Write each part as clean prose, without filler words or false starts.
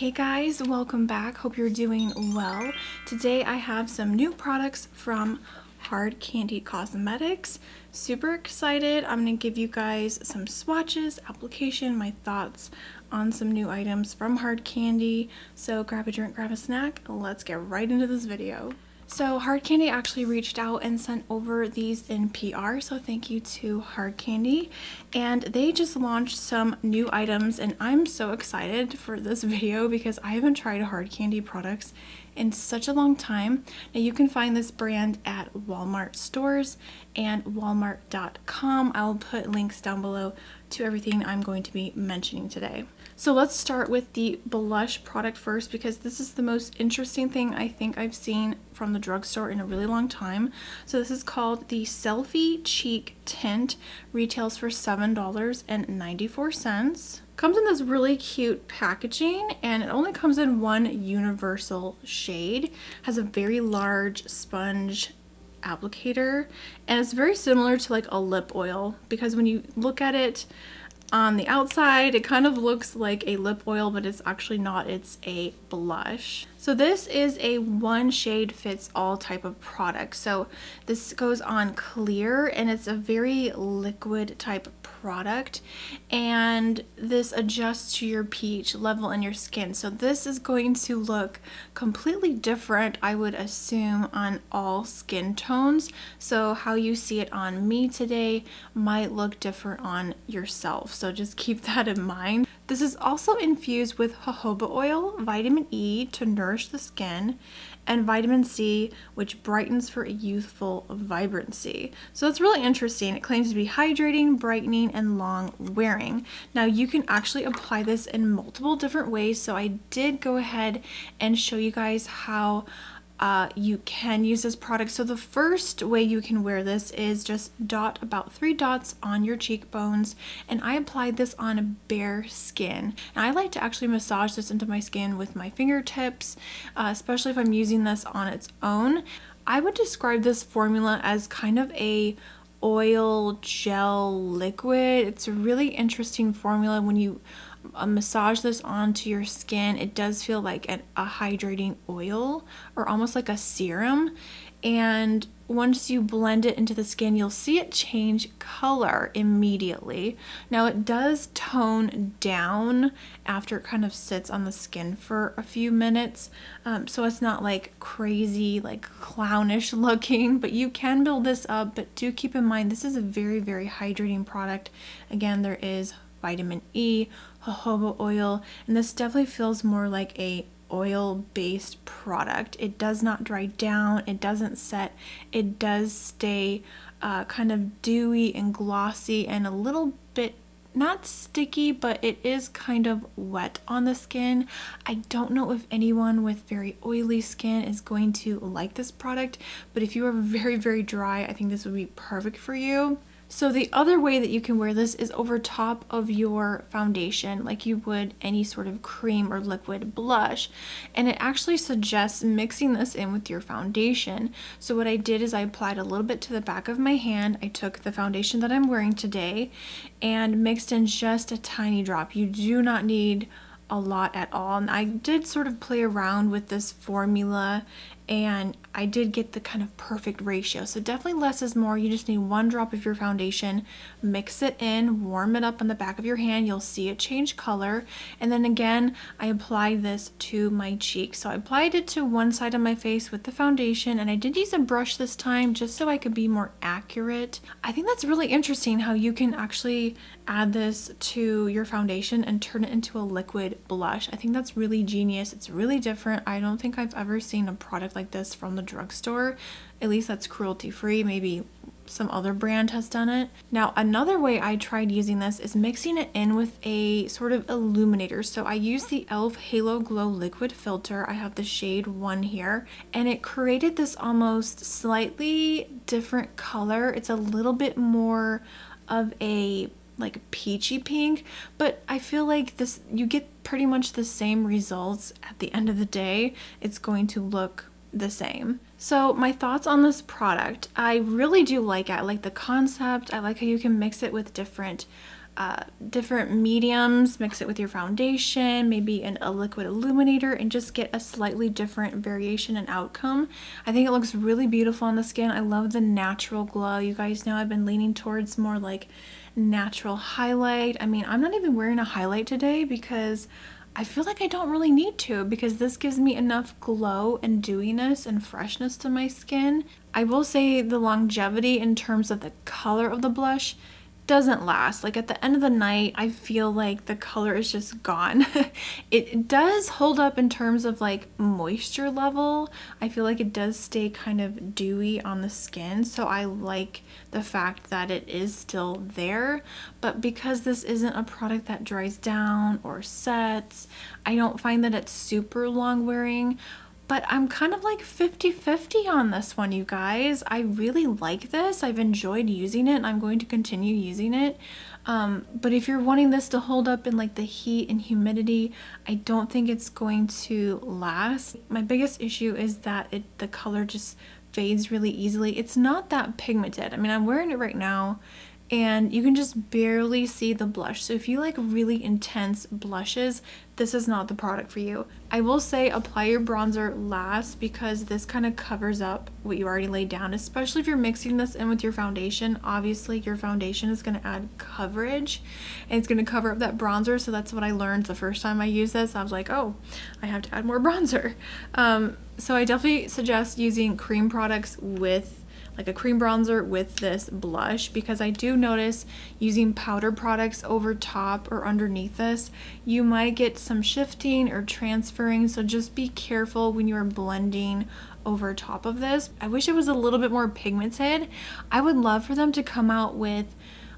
Hey guys, welcome back. Hope you're doing well. Today I have some new products from Hard Candy Cosmetics. Super excited. I'm going to give you guys some swatches, application, my thoughts on some new items from Hard Candy. So grab a drink, grab a snack, let's get right into this video. So Hard Candy actually reached out and sent over these in PR, so thank you to Hard Candy. And they just launched some new items and I'm so excited for this video because I haven't tried Hard Candy products in such a long time. Now you can find this brand at Walmart stores and walmart.com. I'll put links down below to everything I'm going to be mentioning today. So let's start with the blush product first because this is the most interesting thing I think I've seen from the drugstore in a really long time. So this is called the Selfie Cheek Tint, retails for $7.94. Comes in this really cute packaging and it only comes in one universal shade. Has a very large sponge applicator and it's very similar to like a lip oil because when you look at it on the outside it kind of looks like a lip oil, but it's actually not. It's a blush. So this is a one shade fits all type of product. So this goes on clear and it's a very liquid type product, and this adjusts to your pH level in your skin. So this is going to look completely different, I would assume, on all skin tones. So how you see it on me today might look different on yourself. So just keep that in mind. This is also infused with jojoba oil, vitamin E to nourish the skin, and vitamin C, which brightens for a youthful vibrancy. So it's really interesting. It claims to be hydrating, brightening, and long wearing. Now you can actually apply this in multiple different ways. So I did go ahead and show you guys how you can use this product. So the first way you can wear this is just dot about 3 dots on your cheekbones, and I applied this on bare skin. And I like to actually massage this into my skin with my fingertips, especially if I'm using this on its own. I would describe this formula as kind of a oil gel liquid. It's a really interesting formula. When you massage this onto your skin, it does feel like a hydrating oil or almost like a serum, and once you blend it into the skin you'll see it change color immediately. Now it does tone down after it kind of sits on the skin for a few minutes, so it's not like crazy like clownish looking, but you can build this up. But do keep in mind this is a very hydrating product. Again, there is vitamin E, jojoba oil, and this definitely feels more like a oil-based product. It does not dry down, it doesn't set, it does stay kind of dewy and glossy and a little bit not sticky, but it is kind of wet on the skin. I don't know if anyone with very oily skin is going to like this product, but if you are very dry, I think this would be perfect for you. So the other way that you can wear this is over top of your foundation like you would any sort of cream or liquid blush, and it actually suggests mixing this in with your foundation. So what I did is I applied a little bit to the back of my hand. I took the foundation that I'm wearing today and mixed in just a tiny drop. You do not need a lot at all, and I did sort of play around with this formula and I did get the kind of perfect ratio. So definitely less is more. You just need 1 drop of your foundation, mix it in, warm it up on the back of your hand. You'll see it change color. And then again, I applied this to my cheek. So I applied it to one side of my face with the foundation, and I did use a brush this time just so I could be more accurate. I think that's really interesting how you can actually add this to your foundation and turn it into a liquid blush. I think that's really genius. It's really different. I don't think I've ever seen a product like this from the drugstore, at least that's cruelty free. Maybe some other brand has done it. Now another way I tried using this is mixing it in with a sort of illuminator. So I used the e.l.f. Halo Glow liquid filter. I have the shade 1 here, and it created this almost slightly different color. It's a little bit more of a like peachy pink, but I feel like this, you get pretty much the same results at the end of the day. It's going to look the same. So my thoughts on this product, I really do like it. I like the concept. I like how you can mix it with different different mediums, mix it with your foundation, maybe a liquid illuminator, and just get a slightly different variation and outcome. I think it looks really beautiful on the skin. I love the natural glow. You guys know I've been leaning towards more like natural highlight. I mean, I'm not even wearing a highlight today because I feel like I don't really need to, because this gives me enough glow and dewiness and freshness to my skin. I will say the longevity in terms of the color of the blush doesn't last. Like at the end of the night, I feel like the color is just gone. It does hold up in terms of like moisture level. I feel like it does stay kind of dewy on the skin, so I like the fact that it is still there. But because this isn't a product that dries down or sets, I don't find that it's super long wearing. But I'm kind of like 50-50 on this one, you guys. I really like this. I've enjoyed using it and I'm going to continue using it. But if you're wanting this to hold up in like the heat and humidity, I don't think it's going to last. My biggest issue is that the color just fades really easily. It's not that pigmented. I mean, I'm wearing it right now and you can just barely see the blush. So if you like really intense blushes, this is not the product for you. I will say apply your bronzer last because this kind of covers up what you already laid down, especially if you're mixing this in with your foundation. Obviously your foundation is going to add coverage and it's going to cover up that bronzer. So that's what I learned the first time I used this. I was like, oh, I have to add more bronzer. So I definitely suggest using cream products with like a cream bronzer with this blush, because I do notice using powder products over top or underneath this, you might get some shifting or transferring, so just be careful when you are blending over top of this. I wish it was a little bit more pigmented. I would love for them to come out with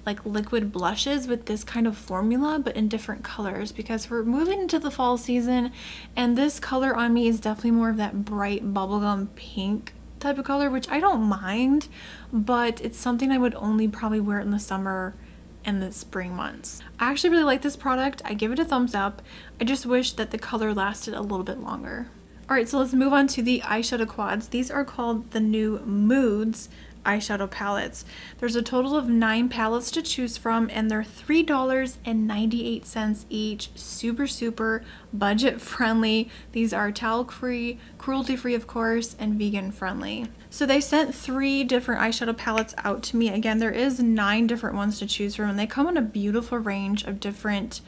like liquid blushes with this kind of formula but in different colors, because we're moving into the fall season and this color on me is definitely more of that bright bubblegum pink type of color, which I don't mind, but it's something I would only probably wear in the summer and the spring months. I actually really like this product. I give it a thumbs up. I just wish that the color lasted a little bit longer. Alright, so let's move on to the eyeshadow quads. These are called the new Moods eyeshadow palettes. There's a total of 9 palettes to choose from and they're $3.98 each. Super budget friendly. These are talc free, cruelty free of course, and vegan friendly. So they sent 3 different eyeshadow palettes out to me. Again, there is 9 different ones to choose from and they come in a beautiful range of different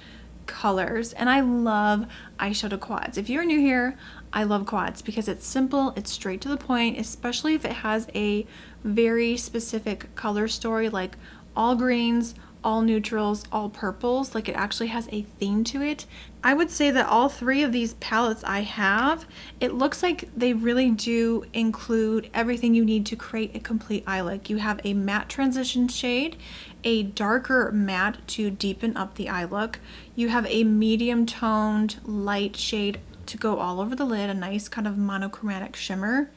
colors, and I love eyeshadow quads. If you're new here, I love quads because it's simple, it's straight to the point, especially if it has a very specific color story, like all greens, all neutrals, all purples, like it actually has a theme to it. I would say that all 3 of these palettes I have, it looks like they really do include everything you need to create a complete eye look. You have a matte transition shade, a darker matte to deepen up the eye look. You have a medium toned light shade to go all over the lid, a nice kind of monochromatic shimmer.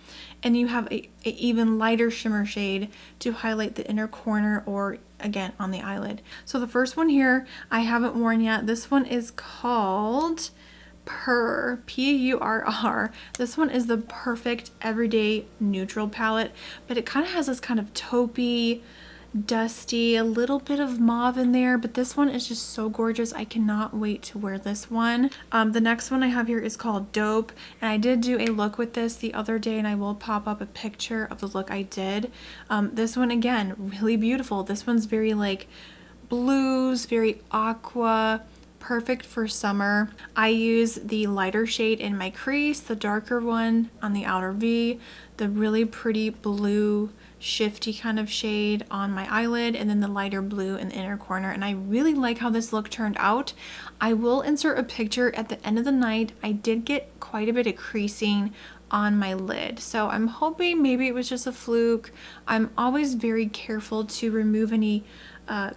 And you have a even lighter shimmer shade to highlight the inner corner or again on the eyelid. So the first one here I haven't worn yet. This one is called Purr, P-U-R-R. This one is the perfect everyday neutral palette, but it kind of has this kind of taupey, dusty, a little bit of mauve in there, but this one is just so gorgeous. I cannot wait to wear this one. The next one I have here is called Dope, and I did do a look with this the other day and I will pop up a picture of the look I did. This one again, really beautiful. This one's very like blues, very aqua, perfect for summer. I use the lighter shade in my crease, the darker one on the outer V, the really pretty blue shifty kind of shade on my eyelid, and then the lighter blue in the inner corner, and I really like how this look turned out. I will insert a picture at the end of the night. I did get quite a bit of creasing on my lid, so I'm hoping maybe it was just a fluke. I'm always very careful to remove any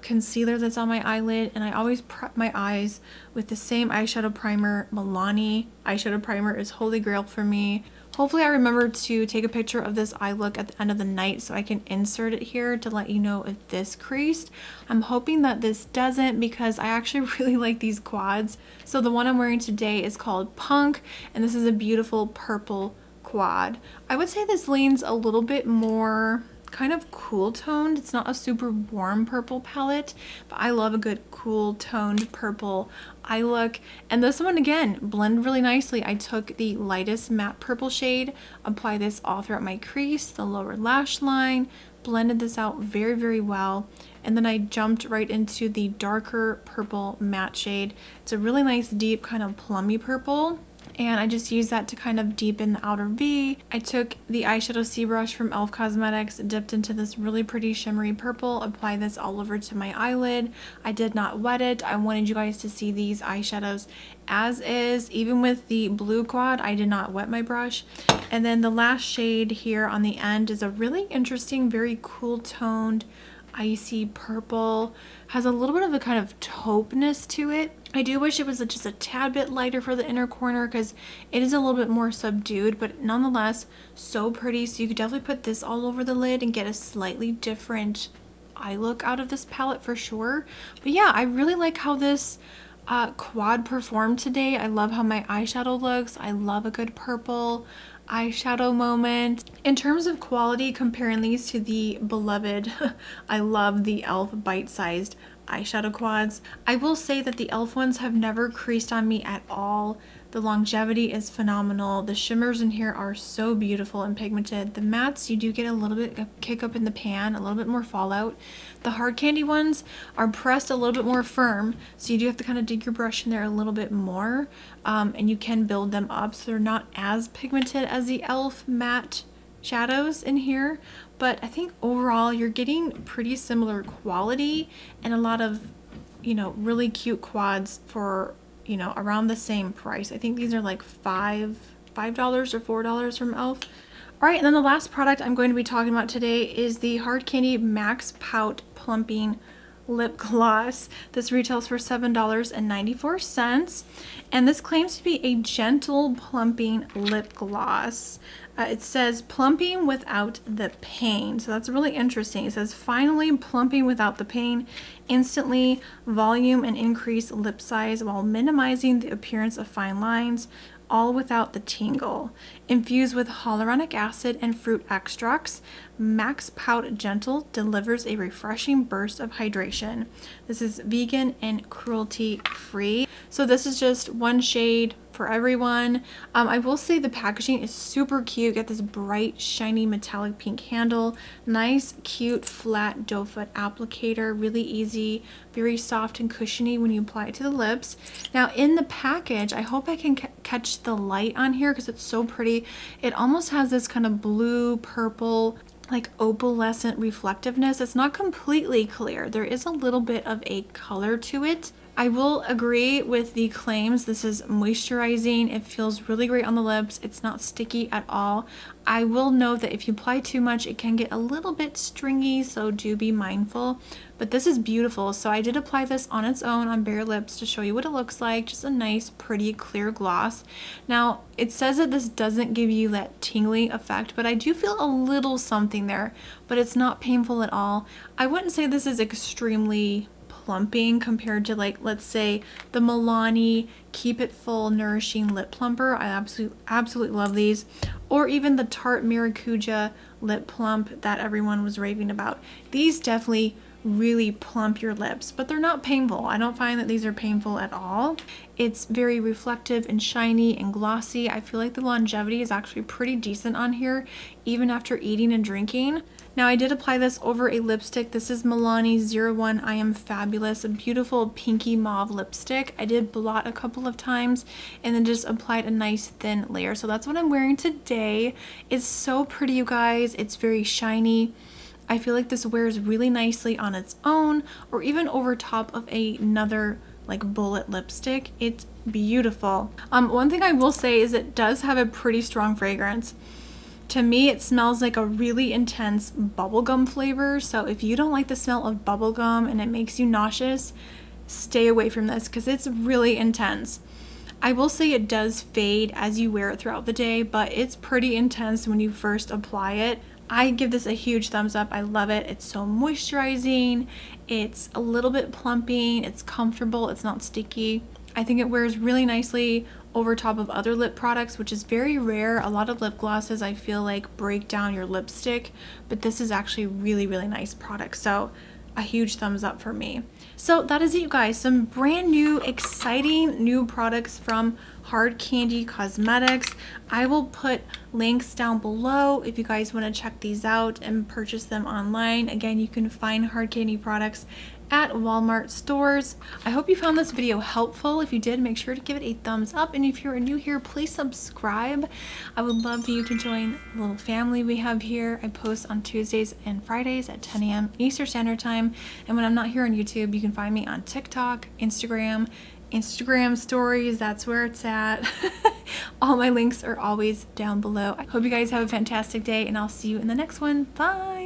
concealer that's on my eyelid, and I always prep my eyes with the same eyeshadow primer. Milani eyeshadow primer is holy grail for me. Hopefully I remember to take a picture of this eye look at the end of the night so I can insert it here to let you know if this creased. I'm hoping that this doesn't, because I actually really like these quads. So the one I'm wearing today is called Punk, and this is a beautiful purple quad. I would say this leans a little bit more kind of cool toned. It's not a super warm purple palette, but I love a good cool toned purple eye look. And this one, again, blended really nicely. I took the lightest matte purple shade, applied this all throughout my crease, the lower lash line, blended this out very, very well. And then I jumped right into the darker purple matte shade. It's a really nice deep kind of plummy purple. And I just used that to kind of deepen the outer V. I took the eyeshadow C brush from e.l.f. Cosmetics, dipped into this really pretty shimmery purple, applied this all over to my eyelid. I did not wet it. I wanted you guys to see these eyeshadows as is. Even with the blue quad, I did not wet my brush. And then the last shade here on the end is a really interesting, very cool toned, icy purple. Has a little bit of a kind of taupeness to it. I do wish it was just a tad bit lighter for the inner corner because it is a little bit more subdued, but nonetheless so pretty. So you could definitely put this all over the lid and get a slightly different eye look out of this palette for sure. But yeah, I really like how this quad performed today. I love how my eyeshadow looks. I love a good purple eyeshadow moment. In terms of quality, comparing these to the beloved, I love the e.l.f. bite-sized eyeshadow quads. I will say that the e.l.f. ones have never creased on me at all. The longevity is phenomenal. The shimmers in here are so beautiful and pigmented. The mattes, you do get a little bit of kick up in the pan, a little bit more fallout. The hard candy ones are pressed a little bit more firm, so you do have to kind of dig your brush in there a little bit more, and you can build them up so they're not as pigmented as the e.l.f. matte shadows in here. But I think overall you're getting pretty similar quality and a lot of, you know, really cute quads for, you know, around the same price. I think these are like $5 or $4 from e.l.f. All right, and then the last product I'm going to be talking about today is the Hard Candy Max Pout Plumping Lip Gloss. This retails for $7.94, and this claims to be a gentle plumping lip gloss. It says plumping without the pain, so that's really interesting. It says finally plumping without the pain, instantly volume and increase lip size while minimizing the appearance of fine lines, all without the tingle. Infused with hyaluronic acid and fruit extracts, Max Pout Gentle delivers a refreshing burst of hydration. This is vegan and cruelty free. So this is just one shade for everyone. I will say the packaging is super cute. Got this bright, shiny, metallic pink handle. Nice, cute, flat doe foot applicator. Really easy, very soft and cushiony when you apply it to the lips. Now in the package, I hope I can catch the light on here because it's so pretty. It almost has this kind of blue, purple, like opalescent reflectiveness. It's not completely clear. There is a little bit of a color to it. I will agree with the claims. This is moisturizing. It feels really great on the lips. It's not sticky at all. I will note that if you apply too much, it can get a little bit stringy, so do be mindful. But this is beautiful. So I did apply this on its own on bare lips to show you what it looks like. Just a nice, pretty, clear gloss. Now, it says that this doesn't give you that tingly effect, but I do feel a little something there, but it's not painful at all. I wouldn't say this is extremely plumping compared to, like, let's say the Milani Keep It Full Nourishing Lip Plumper. I absolutely love these. Or even the Tarte Maracuja Lip Plump that everyone was raving about. These definitely really plump your lips, but they're not painful. I don't find that these are painful at all. It's very reflective and shiny and glossy. I feel like the longevity is actually pretty decent on here, even after eating and drinking. Now I did apply this over a lipstick. This is Milani 01 I Am Fabulous, a beautiful pinky mauve lipstick. I did blot a couple of times and then just applied a nice thin layer. So that's what I'm wearing today. It's so pretty, you guys. It's very shiny. I feel like this wears really nicely on its own or even over top of another like bullet lipstick. It's beautiful. One thing I will say is it does have a pretty strong fragrance. To me, it smells like a really intense bubblegum flavor. So if you don't like the smell of bubblegum and it makes you nauseous, stay away from this because it's really intense. I will say it does fade as you wear it throughout the day, but it's pretty intense when you first apply it. I give this a huge thumbs up. I love it. It's so moisturizing. It's a little bit plumping. It's comfortable. It's not sticky. I think it wears really nicely over top of other lip products, which is very rare. A lot of lip glosses I feel like break down your lipstick, but this is actually really, really nice product. So a huge thumbs up for me. So that is it, you guys. Some brand new, exciting new products from Hard Candy Cosmetics. I will put links down below if you guys want to check these out and purchase them online. Again, you can find Hard Candy products at Walmart stores. I hope you found this video helpful. If you did, make sure to give it a thumbs up. And if you're new here, please subscribe. I would love for you to join the little family we have here. I post on Tuesdays and Fridays at 10 a.m. Eastern Standard Time. And when I'm not here on YouTube, you can find me on TikTok, Instagram stories. That's where it's at. All my links are always down below. I hope you guys have a fantastic day, and I'll see you in the next one. Bye.